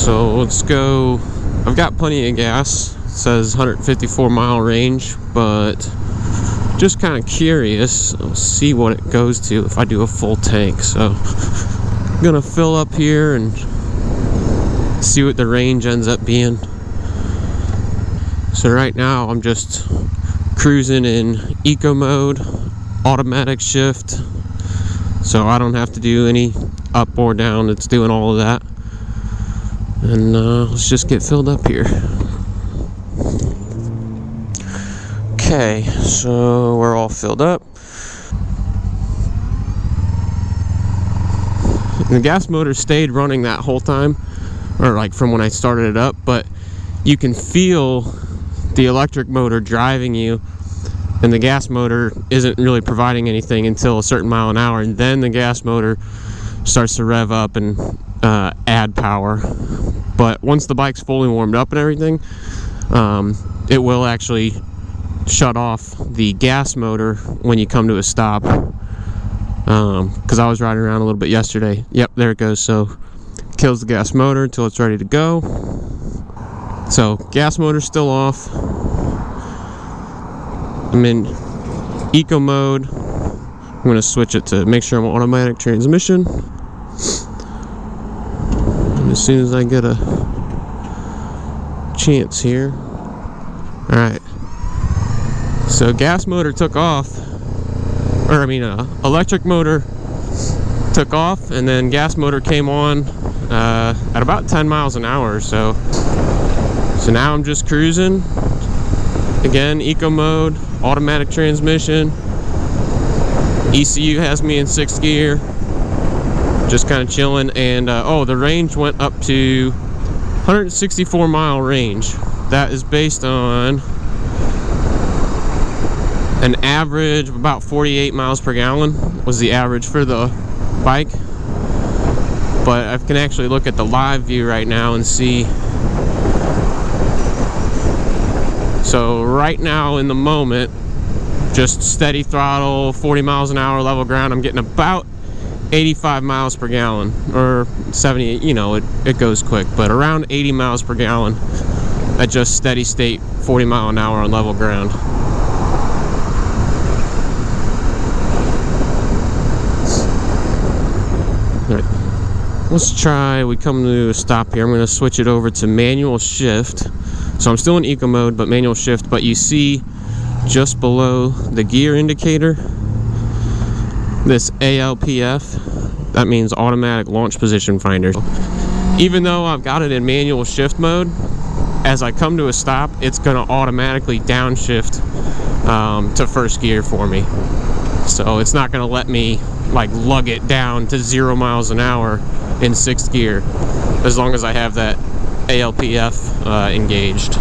So let's go. I've got plenty of gas. It says 154 mile range, but just kind of curious. I'll see what it goes to if I do a full tank. So I'm gonna fill up here and see what the range ends up being. So right now I'm just cruising in eco mode, automatic shift, so I don't have to do any up or down. It's doing all of that. And let's just get filled up here. Okay, so we're all filled up. The gas motor stayed running that whole time, or like from when I started it up, but you can feel the electric motor driving you, and the gas motor isn't really providing anything until a certain mile an hour, and then the gas motor starts to rev up and add power. But once the bike's fully warmed up and everything, it will actually shut off the gas motor when you come to a stop. Because I was riding around a little bit yesterday. Yep, there it goes. So kills the gas motor until it's ready to go. So gas motor's still off. I'm in eco mode. I'm going to switch it to make sure I'm automatic transmission. And as soon as I get a chance here. Alright. So gas motor took off. Electric motor took off, and then gas motor came on at about 10 miles an hour or so. So now I'm just cruising. Again, eco mode, automatic transmission. ECU has me in 6th gear. Just kind of chilling, and the range went up to 164 mile range. That is based on an average of about 48 miles per gallon was the average for the bike. But I can actually look at the live view right now and see. So right now in the moment, just steady throttle, 40 miles an hour level ground, I'm getting about 85 miles per gallon, or 70, it goes quick, but around 80 miles per gallon at just steady state 40 mile an hour on level ground. Alright, let's try, we come to a stop here. I'm going to switch it over to manual shift. So I'm still in eco mode, but manual shift, but you see just below the gear indicator, this ALPF, that means automatic launch position finder. Even though I've got it in manual shift mode, as I come to a stop, it's going to automatically downshift to first gear for me. So it's not going to let me like lug it down to 0 miles an hour in 6th gear, as long as I have that ALPF engaged.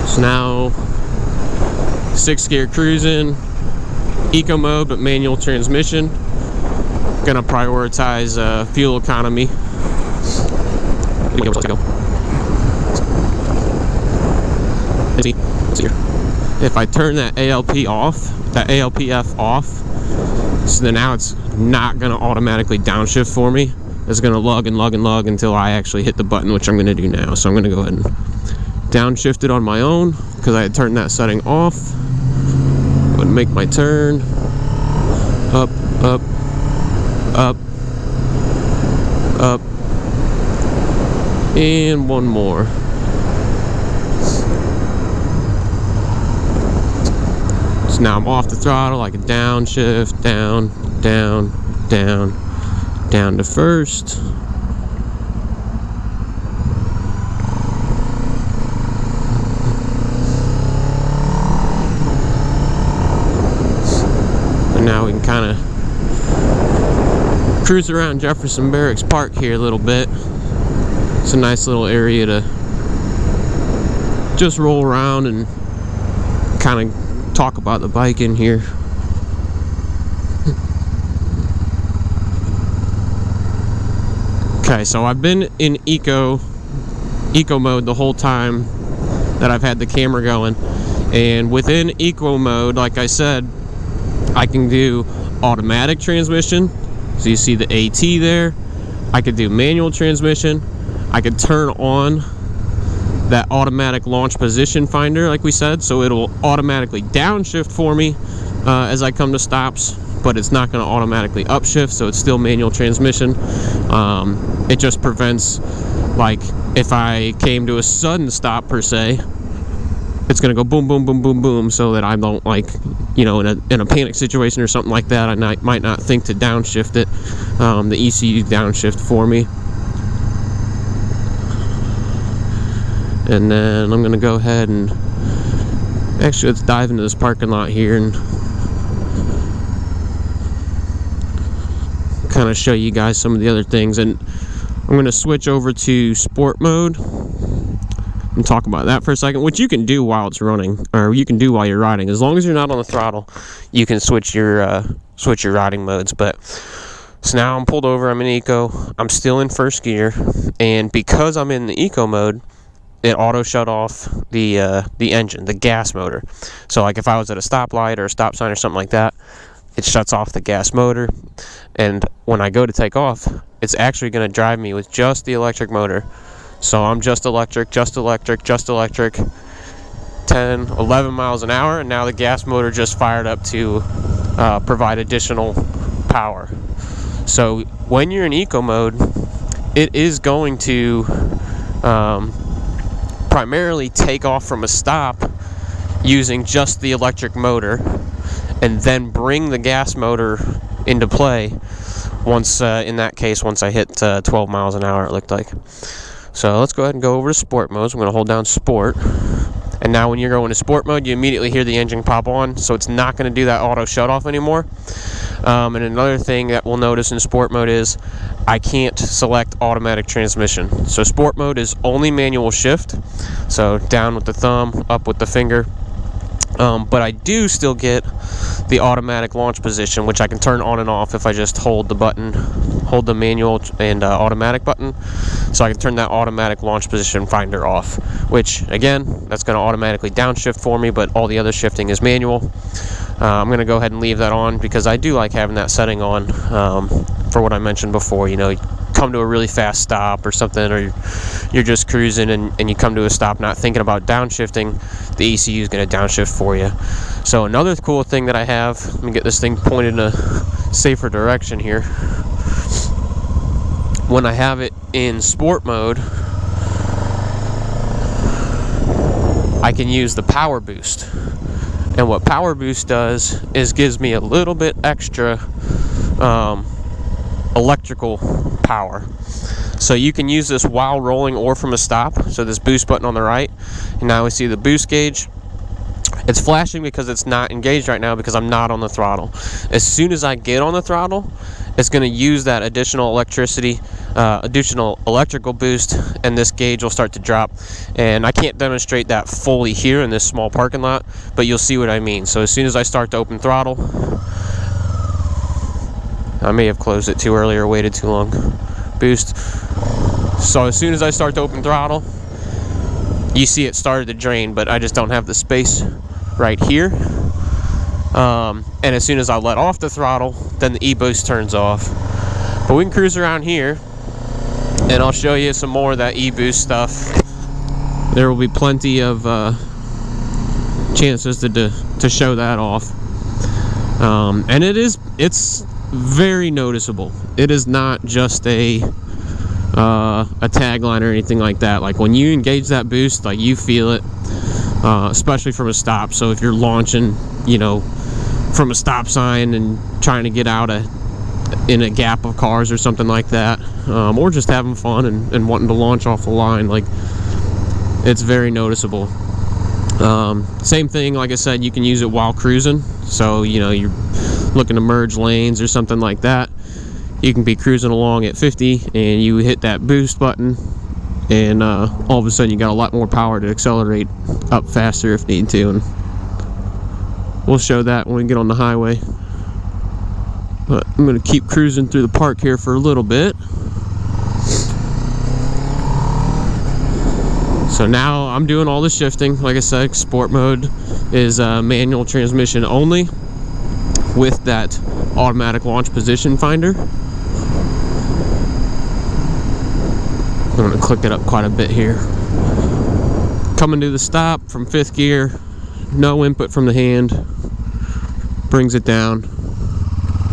So now 6th gear cruising, eco mode but manual transmission. Gonna prioritize fuel economy. Let's go. If I turn that ALPF off, so then now it's not gonna automatically downshift for me. It's gonna lug and lug and lug until I actually hit the button, which I'm gonna do now. So I'm gonna go ahead and downshift it on my own because I had turned that setting off. Go and make my turn. Up, up, up, up, and one more. So now I'm off the throttle. I can downshift, down, down, down, down to first. And now we can kind of cruise around Jefferson Barracks Park here a little bit. It's a nice little area to just roll around and kind of talk about the bike in here. Okay, so I've been in eco mode the whole time that I've had the camera going, and within eco mode, like I said, I can do automatic transmission. So you see the AT there. I could do manual transmission. I could turn on that automatic launch position finder, like we said, so it'll automatically downshift for me as I come to stops, but it's not going to automatically upshift, so it's still manual transmission. It just prevents, like, if I came to a sudden stop per se, it's going to go boom, boom, boom, boom, boom, so that I don't, like, you know, in a panic situation or something like that, I might not think to downshift it. The ECU downshift for me. And then I'm going to go ahead and actually let's dive into this parking lot here and kind of show you guys some of the other things. And I'm going to switch over to sport mode and talk about that for a second, which you can do while it's running, or you can do while you're riding. As long as you're not on the throttle, you can switch your riding modes. But so now I'm pulled over, I'm in eco, I'm still in first gear, and because I'm in the eco mode, it auto shut off the engine, the gas motor. So like if I was at a stoplight or a stop sign or something like that, it shuts off the gas motor, and when I go to take off, it's actually going to drive me with just the electric motor. So I'm just electric, 10, 11 miles an hour, and now the gas motor just fired up to provide additional power. So when you're in eco mode, it is going to primarily take off from a stop using just the electric motor, and then bring the gas motor into play once, in that case, once I hit 12 miles an hour, it looked like. So let's go ahead and go over to sport modes. I'm going to hold down sport. And now when you're going to sport mode, you immediately hear the engine pop on, so it's not going to do that auto shut off anymore. And another thing that we'll notice in sport mode is I can't select automatic transmission. So sport mode is only manual shift, so down with the thumb, up with the finger. But I do still get the automatic launch position, which I can turn on and off if I just hold the button, hold the manual and automatic button. So I can turn that automatic launch position finder off, which again, that's going to automatically downshift for me, but all the other shifting is manual. I'm going to go ahead and leave that on because I do like having that setting on for what I mentioned before. You know, you come to a really fast stop or something, or you're just cruising and you come to a stop not thinking about downshifting, the ECU is going to downshift for you. So another cool thing that I have, let me get this thing pointed in a safer direction here. When I have it in sport mode, I can use the power boost. And what power boost does is gives me a little bit extra electrical power. So you can use this while rolling or from a stop. So this boost button on the right, and now we see the boost gauge. It's flashing because it's not engaged right now because I'm not on the throttle. As soon as I get on the throttle, it's going to use that additional electrical boost, and this gauge will start to drop. And I can't demonstrate that fully here in this small parking lot, but you'll see what I mean. So as soon as I start to open throttle, I may have closed it too early or waited too long. Boost. So as soon as I start to open throttle, you see it started to drain, but I just don't have the space right here. And as soon as I let off the throttle, then the eBoost turns off. But we can cruise around here, and I'll show you some more of that eBoost stuff. There will be plenty of chances to show that off. And it's very noticeable. It is not just a tagline or anything like that. Like when you engage that boost, like you feel it, especially from a stop. So if you're launching, you know, from a stop sign and trying to get out in a gap of cars or something like that, or just having fun and wanting to launch off the line, like it's very noticeable. Same thing, like I said, you can use it while cruising. So, you know, you're looking to merge lanes or something like that. You can be cruising along at 50 and you hit that boost button, and all of a sudden you got a lot more power to accelerate up faster if need to. And we'll show that when we get on the highway. But I'm going to keep cruising through the park here for a little bit. So now I'm doing all the shifting. Like I said, sport mode is manual transmission only with that automatic launch position finder. click it up quite a bit here. Coming to the stop from 5th gear, no input from the hand, brings it down,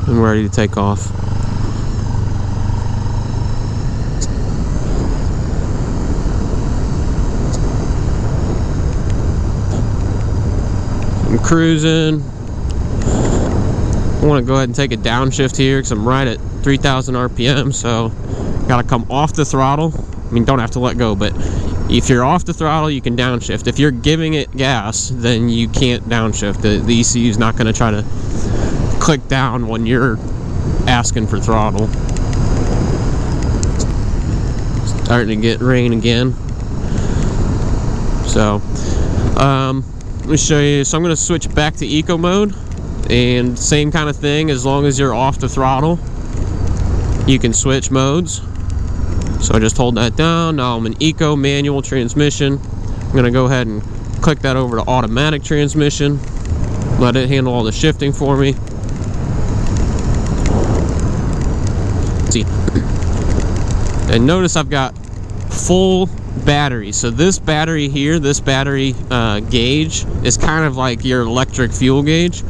and we're ready to take off. I'm cruising. I want to go ahead and take a downshift here because I'm right at 3,000 RPM, so got to come off the throttle. I mean, don't have to let go, but if you're off the throttle, you can downshift. If you're giving it gas, then you can't downshift. The ECU is not going to try to click down when you're asking for throttle. Starting to get rain again. So, let me show you. So I'm going to switch back to eco mode, and same kind of thing. As long as you're off the throttle, you can switch modes. So I just hold that down. Now I'm in eco manual transmission. I'm going to go ahead and click that over to automatic transmission. Let it handle all the shifting for me. See, and notice I've got full battery. So this battery here, this battery gauge is kind of like your electric fuel gauge,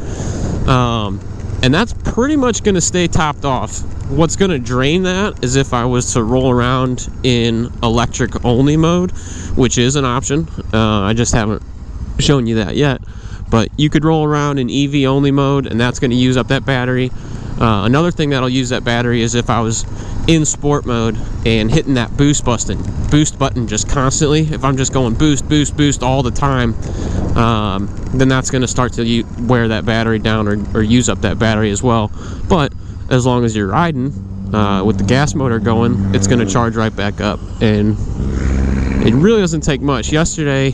and that's pretty much going to stay topped off. What's going to drain that is if I was to roll around in electric only mode, which is an option. I just haven't shown you that yet, but you could roll around in EV only mode, and that's going to use up that battery. Another thing that'll use that battery is if I was in sport mode and hitting that boost button just constantly. If I'm just going boost, boost, boost all the time, then that's going to start to wear that battery down or use up that battery as well. But as long as you're riding with the gas motor going, it's going to charge right back up, and it really doesn't take much. Yesterday,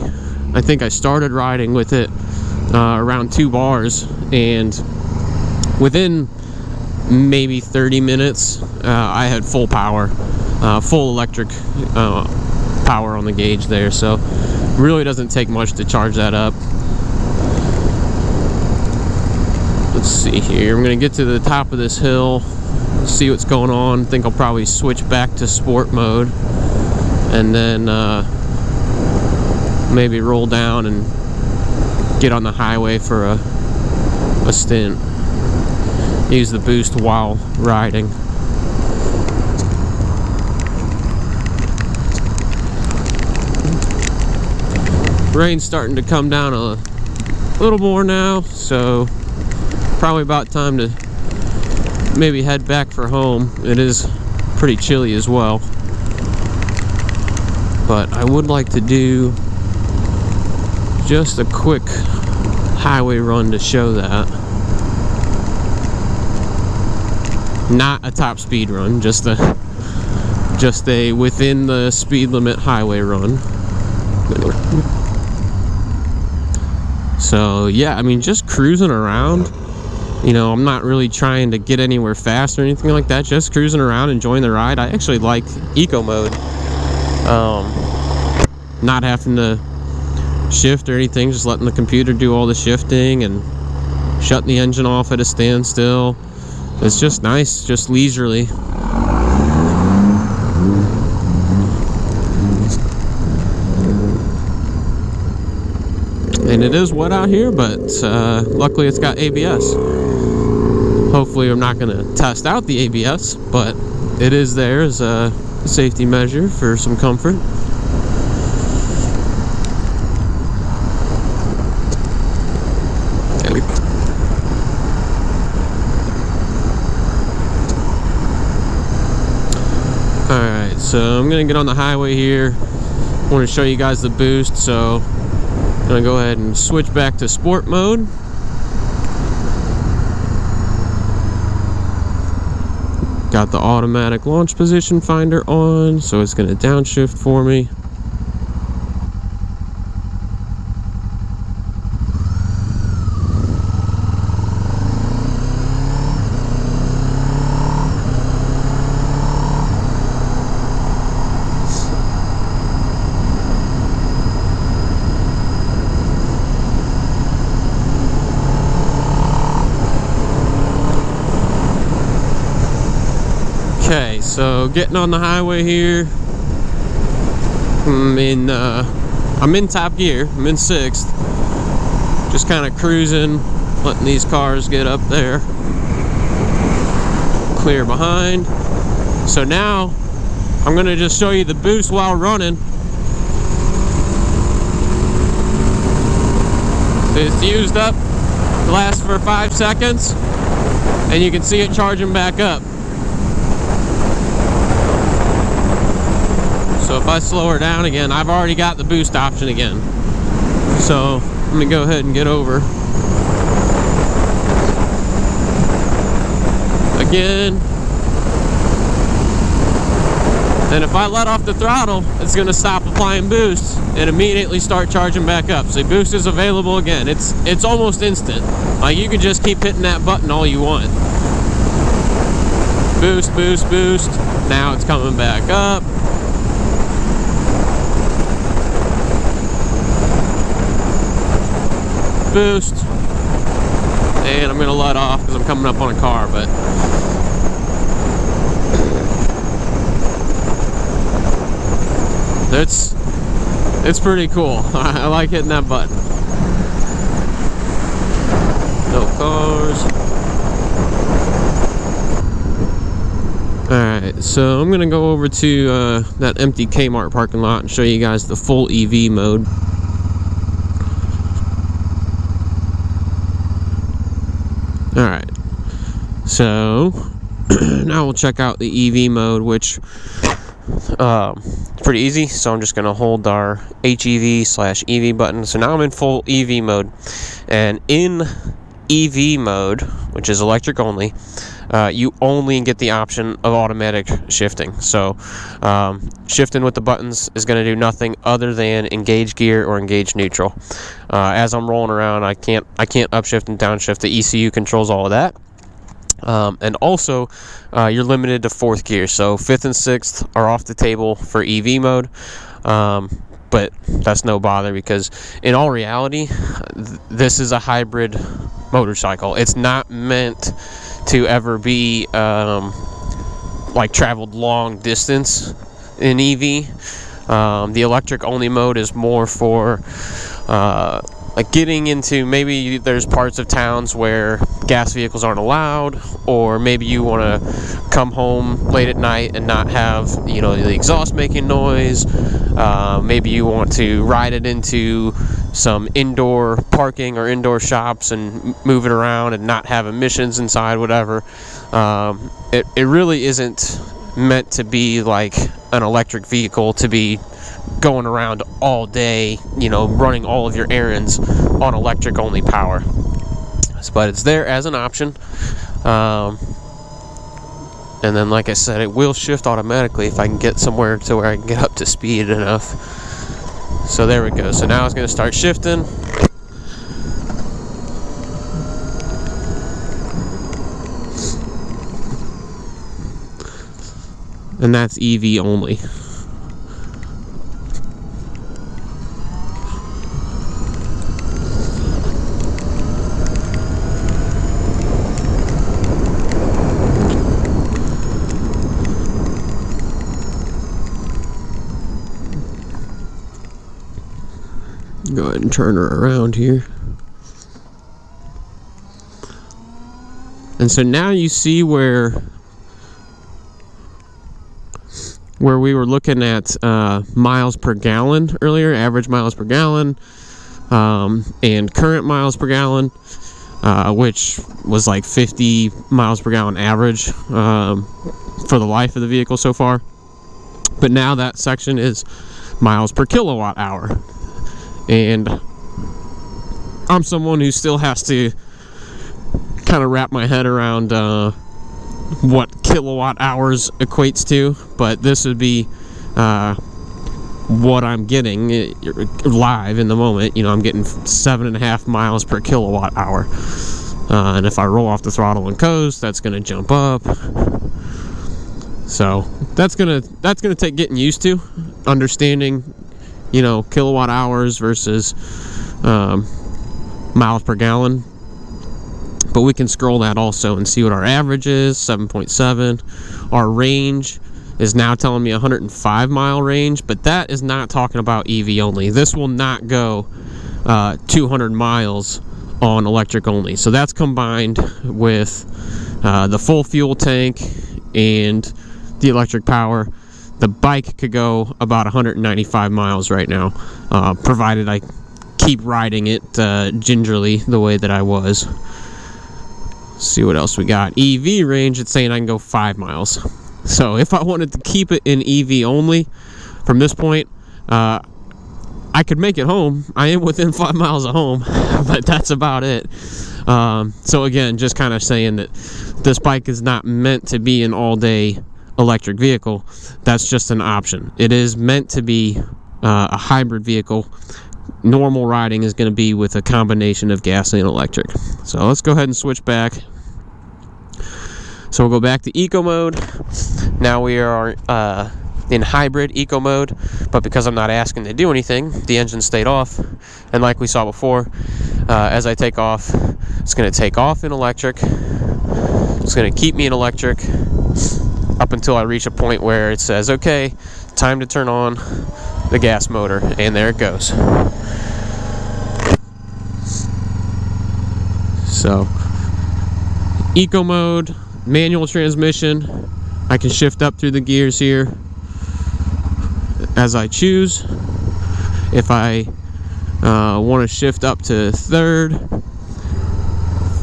I think I started riding with it around 2 bars, and within maybe 30 minutes, I had full power, full electric power on the gauge there. So really doesn't take much to charge that up. Let's see here. I'm gonna get to the top of this hill, see what's going on. I think I'll probably switch back to sport mode, and then maybe roll down and get on the highway for a stint. Use the boost while riding. Rain's starting to come down a little more now, so probably about time to maybe head back for home. It is pretty chilly as well, but I would like to do just a quick highway run to show that. Not a top speed run, just a within the speed limit highway run. So yeah, I mean, just cruising around. You know, I'm not really trying to get anywhere fast or anything like that. Just cruising around, enjoying the ride. I actually like eco mode. Not having to shift or anything, just letting the computer do all the shifting and shutting the engine off at a standstill. It's just nice, just leisurely. And it is wet out here, but luckily it's got ABS. Hopefully I'm not going to test out the ABS, but it is there as a safety measure for some comfort. Alright, so I'm going to get on the highway here. I want to show you guys the boost, so I'm going to go ahead and switch back to sport mode. Got the automatic launch position finder on, so it's going to downshift for me. Okay, so getting on the highway here, I'm in top gear. I'm in 6th. Just kind of cruising, letting these cars get up there. Clear behind. So now I'm gonna just show you the boost while running. It's used up, lasts for 5 seconds, and you can see it charging back up. So if I slow her down again, I've already got the boost option again. So I'm gonna go ahead and get over. Again. And if I let off the throttle, it's gonna stop applying boost and immediately start charging back up. So boost is available again. It's almost instant. Like, you can just keep hitting that button all you want. Boost, boost, boost. Now it's coming back up. Boost. And I'm gonna let off because I'm coming up on a car, but it's pretty cool. I like hitting that button. No cars. Alright, so I'm gonna go over to that empty Kmart parking lot and show you guys the full EV mode. Alright, so now we'll check out the EV mode, which it's pretty easy. So I'm just going to hold our HEV/EV button. So now I'm in full EV mode, and in EV mode, which is electric only, you only get the option of automatic shifting. So shifting with the buttons is going to do nothing other than engage gear or engage neutral. As I'm rolling around, I can't upshift and downshift. The ECU controls all of that. And also, you're limited to 4th gear, so 5th and 6th are off the table for EV mode, but that's no bother, because in all reality, this is a hybrid motorcycle. It's not meant to ever be like traveled long distance in EV. The electric only mode is more for like getting into, maybe there's parts of towns where gas vehicles aren't allowed, or maybe you want to come home late at night and not have, the exhaust making noise. Maybe you want to ride it into some indoor parking or indoor shops and move it around and not have emissions inside, whatever. It really isn't meant to be like an electric vehicle to be going around all day, running all of your errands on electric only power. But it's there as an option. And then, like I said, it will shift automatically if I can get somewhere to where I can get up to speed enough. So there we go. So now it's going to start shifting. And that's EV only. Go ahead and turn her around here. And so now you see where we were looking at miles per gallon earlier, average miles per gallon, and current miles per gallon, which was like 50 miles per gallon average for the life of the vehicle so far. But now that section is miles per kilowatt hour. And I'm someone who still has to kind of wrap my head around what kilowatt hours equates to, but this would be what I'm getting live in the moment. I'm getting 7.5 miles per kilowatt hour, and if I roll off the throttle and coast, that's going to jump up. So that's gonna take getting used to, understanding kilowatt hours versus miles per gallon. But we can scroll that also and see what our average is, 7.7. Our range is now telling me 105 mile range, but that is not talking about EV only. This will not go 200 miles on electric only. So that's combined with the full fuel tank and the electric power. The bike could go about 195 miles right now, provided I keep riding it gingerly the way that I was. Let's see what else we got. EV range, it's saying I can go 5 miles. So if I wanted to keep it in EV only from this point, I could make it home. I am within 5 miles of home, but that's about it. So again, just kind of saying that this bike is not meant to be an all-day electric vehicle. That's just an option. It is meant to be a hybrid vehicle. Normal riding is going to be with a combination of gasoline and electric. So let's go ahead and switch back. So we'll go back to eco mode. Now we are in hybrid eco mode, but because I'm not asking to do anything, the engine stayed off. And like we saw before, as I take off, it's going to take off in electric. It's going to keep me in electric up until I reach a point where it says, okay, time to turn on the gas motor, and there it goes. So eco mode, manual transmission. I can shift up through the gears here as I choose. If I want to shift up to third,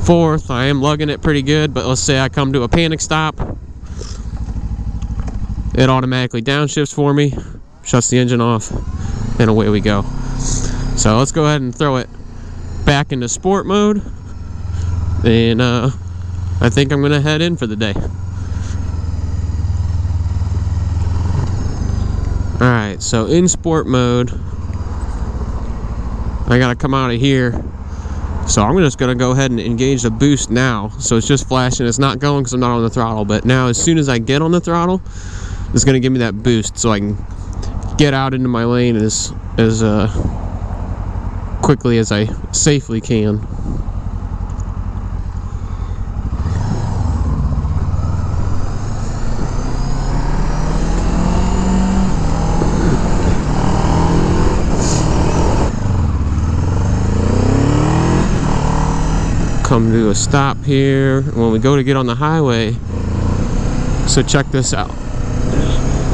fourth, I am lugging it pretty good, but let's say I come to a panic stop, it automatically downshifts for me, shuts the engine off, and away we go. So let's go ahead and throw it back into sport mode, and I think I'm gonna head in for the day. Alright, so in sport mode, I gotta come out of here. So I'm just gonna go ahead and engage the boost now. So it's just flashing, it's not going because I'm not on the throttle, but now as soon as I get on the throttle, it's gonna give me that boost so I can get out into my lane as quickly as I safely can. Come to a stop here when we go to get on the highway. So check this out.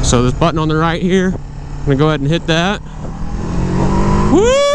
So this button on the right here, I'm gonna go ahead and hit that. Woo!